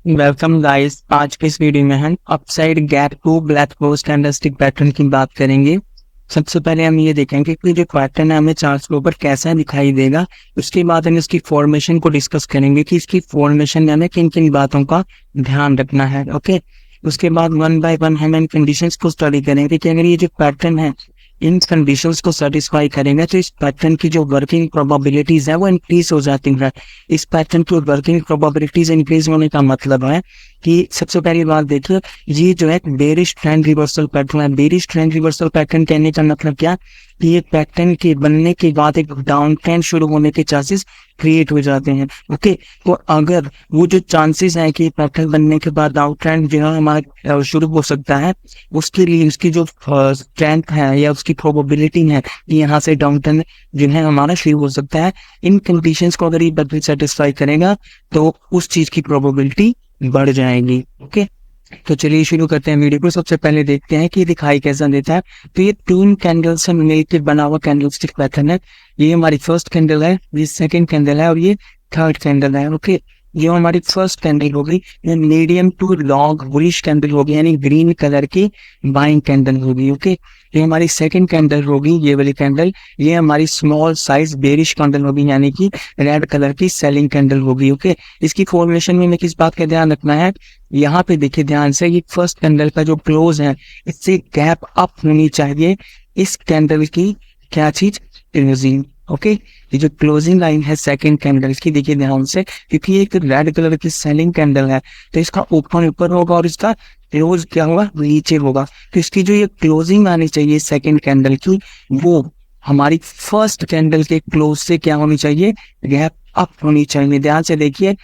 Welcome guys. आज के इस वीडियो में हम upside gap two black close candlestick pattern की बात करेंगे। सबसे पहले हम ये देखेंगे कि जो पैटर्न है हमें चार्ट के ऊपर कैसा दिखाई देगा। उसके बाद हम इसकी फॉर्मेशन को डिस्कस करेंगे कि इसकी फॉर्मेशन में हमें किन किन बातों का ध्यान रखना है। ओके, उसके बाद वन बाय वन हम इन कंडीशंस को स्टडी करेंगे कि अगर ये जो पैटर्न है इन कंडीशंस को सेटिस्फाई करेंगे तो इस पैटर्न की जो वर्किंग प्रोबेबिलिटीज है वो इंक्रीज हो जाती है। इस पैटर्न की वर्किंग प्रोबेबिलिटीज इंक्रीज होने का मतलब है कि सबसे पहली बात देखिए, ये जो है बेरिश ट्रेंड रिवर्सल पैटर्न है। बेरिश ट्रेंड रिवर्सल पैटर्न कहने का मतलब क्या कि ये पैटर्न के बनने के बाद एक डाउन ट्रेंड शुरू होने के चांसेस क्रिएट हो जाते हैं। ओके, तो अगर वो जो चांसेस है कि पैटर्न बनने के बाद डाउन ट्रेंड जो है हमारा शुरू हो सकता है, उसके लिए उसकी जो स्ट्रेंथ है या उसकी प्रोबेबिलिटी है कि यहाँ से डाउन ट्रेंड जो है हमारा शुरू हो सकता है, इन कंडीशंस को अगर ये पैटर्न सेटिस्फाई करेगा तो उस चीज की प्रोबेबिलिटी बढ़ जाएगी। ओके, तो चलिए शुरू करते हैं वीडियो को। सबसे पहले देखते हैं कि दिखाई कैसा देता है। तो ये 3 कैंडल से मिलकर बना हुआ कैंडलस्टिक पैटर्न है। ये हमारी फर्स्ट कैंडल है, ये सेकंड कैंडल है और ये थर्ड कैंडल है। ओके, ये हमारी फर्स्ट कैंडल होगी, ये medium to long bullish candle होगी, यानी ग्रीन कलर की बाइंग कैंडल होगी। ओके, ये हमारी सेकंड कैंडल होगी, ये वाली कैंडल, ये हमारी स्मॉल साइज बेरिश कैंडल होगी, यानी कि रेड कलर की सेलिंग कैंडल होगी। ओके, इसकी फॉर्मेशन में हमें किस बात का ध्यान रखना है, यहाँ पे देखिए ध्यान से, ये फर्स्ट कैंडल का जो क्लोज है इससे गैप अप होनी चाहिए इस कैंडल की क्या चीज, क्लोजिंग। ओके, ये जो क्लोजिंग लाइन है सेकंड कैंडल की, देखिए ध्यान से, क्योंकि ये एक रेड कलर की सेलिंग कैंडल है तो इसका ओपन ऊपर होगा और इसका क्लोज क्या होगा, नीचे होगा। तो इसकी जो ये क्लोजिंग आनी चाहिए सेकंड कैंडल की, वो हमारी फर्स्ट कैंडल के क्लोज से क्या होनी चाहिए, गैप अप होनी चाहिए। ध्यान से देखिए,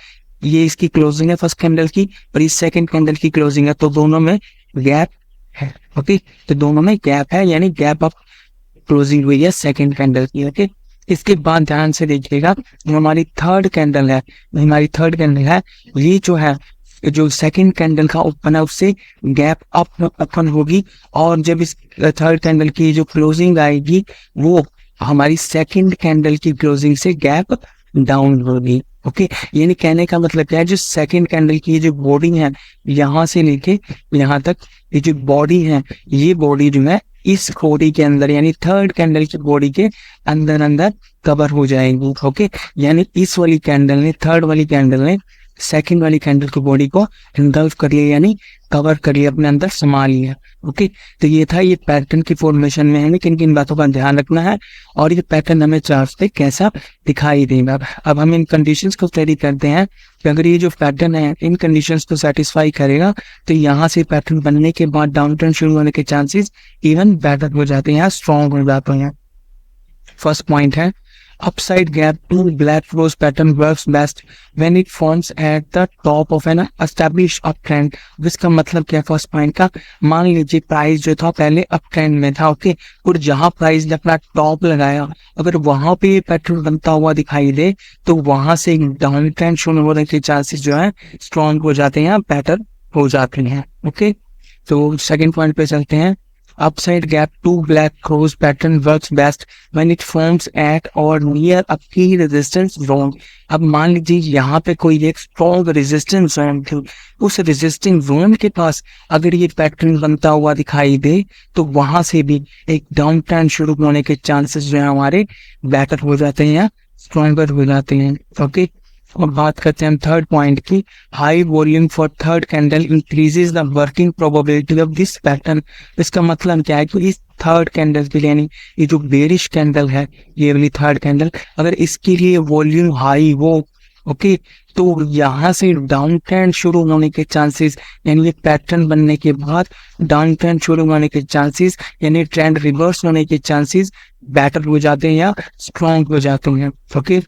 ये इसकी क्लोजिंग है फर्स्ट कैंडल की और इस सेकंड कैंडल की क्लोजिंग है, तो दोनों में गैप है। ओके, तो दोनों में गैप है, यानी गैप अप क्लोजिंग हुई है सेकंड कैंडल की। ओके, इसके बाद ध्यान से देखिएगा, हमारी थर्ड कैंडल है, ये जो है जो सेकंड कैंडल का ओपन है उससे गैप अप ओपन होगी, और जब इस थर्ड कैंडल की जो क्लोजिंग आएगी वो हमारी सेकंड कैंडल की क्लोजिंग से गैप डाउन होगी। ओके, यानी कहने का मतलब क्या है, जो सेकंड कैंडल की जो बॉडी है यहाँ से लेके यहाँ तक, ये जो बॉडी है, ये बॉडी जो है इस बॉडी के अंदर, यानी थर्ड कैंडल की बॉडी के अंदर अंदर कवर हो जाएंगी। ओके, यानी इस वाली कैंडल ने, थर्ड वाली कैंडल ने सेकंड वाली कैंडल की बॉडी को इंगल्फ कर लिया, यानी कवर कर लिया, अपने अंदर समा लिया। ओके, तो ये था, ये पैटर्न की फॉर्मेशन में हमें किन किन बातों का ध्यान रखना है और ये पैटर्न हमें चार्ट पे कैसा दिखाई देगा। अब हम इन कंडीशंस को स्टडी करते हैं कि अगर ये जो पैटर्न है इन कंडीशंस को सेटिस्फाई करेगा तो यहाँ से पैटर्न बनने के बाद डाउन ट्रेंड शुरू होने के चांसेस इवन बेटर हो जाते हैं, स्ट्रॉन्ग हो जाते हैं। फर्स्ट पॉइंट है, upside gap to black close pattern works best when it forms at the top of an established uptrend। जिसका मतलब क्या है फर्स्ट पॉइंट का, मान लीजिए प्राइस जो था पहले अप ट्रेंड में था। ओके, और जहां प्राइस ने अपना टॉप लगाया, अगर वहां पे पैटर्न बनता हुआ दिखाई दे तो वहां से डाउन ट्रेंड शुरू होने के चांसेस जो है स्ट्रॉन्ग हो जाते हैं, पैटर्न हो जाते हैं। ओके, तो सेकेंड पॉइंट पे चलते हैं। Upside gap to black close pattern works best when it forms at or near a key resistance zone। अब मान लीजिए यहाँ पे कोई एक स्ट्रॉन्ग रेजिस्टेंस जोन थी, उस रेजिस्टिंग जोन के पास अगर ये पैटर्न बनता हुआ दिखाई दे तो वहां से भी एक डाउन ट्रेंड शुरू होने के चांसेस जो है हमारे बेटर हो जाते हैं या स्ट्रॉन्गर हो जाते हैं। ओके, और बात करते हैं हम थर्ड पॉइंट की, high volume for third candle increases the working probability of this pattern. इसका मतलब क्या है कि इस थर्ड कैंडल के लिए, यानी ये जो बेरिश कैंडल है, ये वाली थर्ड कैंडल, अगर इसके लिए वॉल्यूम हाई हो, ओके, तो यहाँ से डाउन ट्रेंड शुरू होने के चांसेस, यानी ये पैटर्न बनने के बाद डाउन ट्रेंड शुरू होने के चांसेस, यानी ट्रेंड रिवर्स होने के चांसेस बेटर हो जाते हैं या स्ट्रॉन्ग हो जाते हैं। ओके,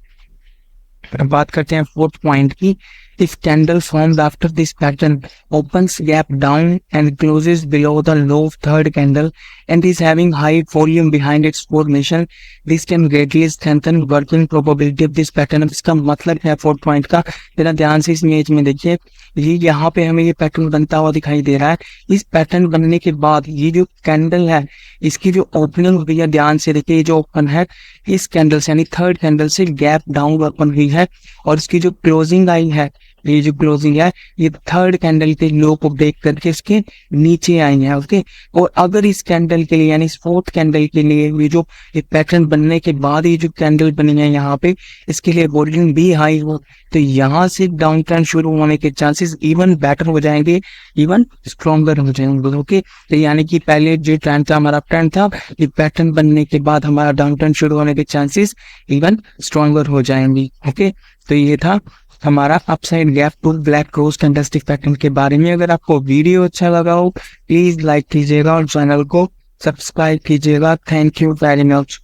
बात करते हैं फोर्थ पॉइंट की, if candle formed after this pattern opens gap down and closes below the low of third candle and is having high volume behind its formation, this can greatly strengthen working probability of this pattern। इसका मतलब है fourth point का, जरा ध्यान से इस image में देखिए, ये यहाँ पे हमें ये पैटर्न बनता हुआ दिखाई दे रहा है। इस पैटर्न बनने के बाद ये जो कैंडल है इसकी जो ओपनिंग हुई है, ध्यान से देखिए, जो ओपन है इस कैंडल से, यानी थर्ड कैंडल से गैप डाउन ओपन हुई है, और इसकी जो क्लोजिंग आई है ये जो क्लोजिंग है ये थर्ड कैंडल के लो को ब्रेक करके इसके नीचे आई है। ओके, और अगर इस कैंडल के लिए यानी फोर्थ कैंडल के लिए ये जो पैटर्न बनने के बाद ये जो कैंडल बनी है यहाँ पे, इसके लिए वॉल्यूम भी हाई हो तो यहाँ से डाउन ट्रेंड शुरू होने के चांसेस इवन बेटर हो जाएंगे, इवन स्ट्रॉन्गर हो जाएंगे। ओके, तो यानी कि पहले जो ट्रेंड था हमारा ट्रेंड था, ये पैटर्न बनने के बाद हमारा डाउन ट्रेंड शुरू होने के चांसेस इवन स्ट्रॉन्गर हो जाएंगे। ओके, तो ये था हमारा upside gap two black crows candlestick pattern के बारे में। अगर आपको वीडियो अच्छा लगा हो प्लीज लाइक कीजिएगा और चैनल को सब्सक्राइब कीजिएगा। Thank you very much.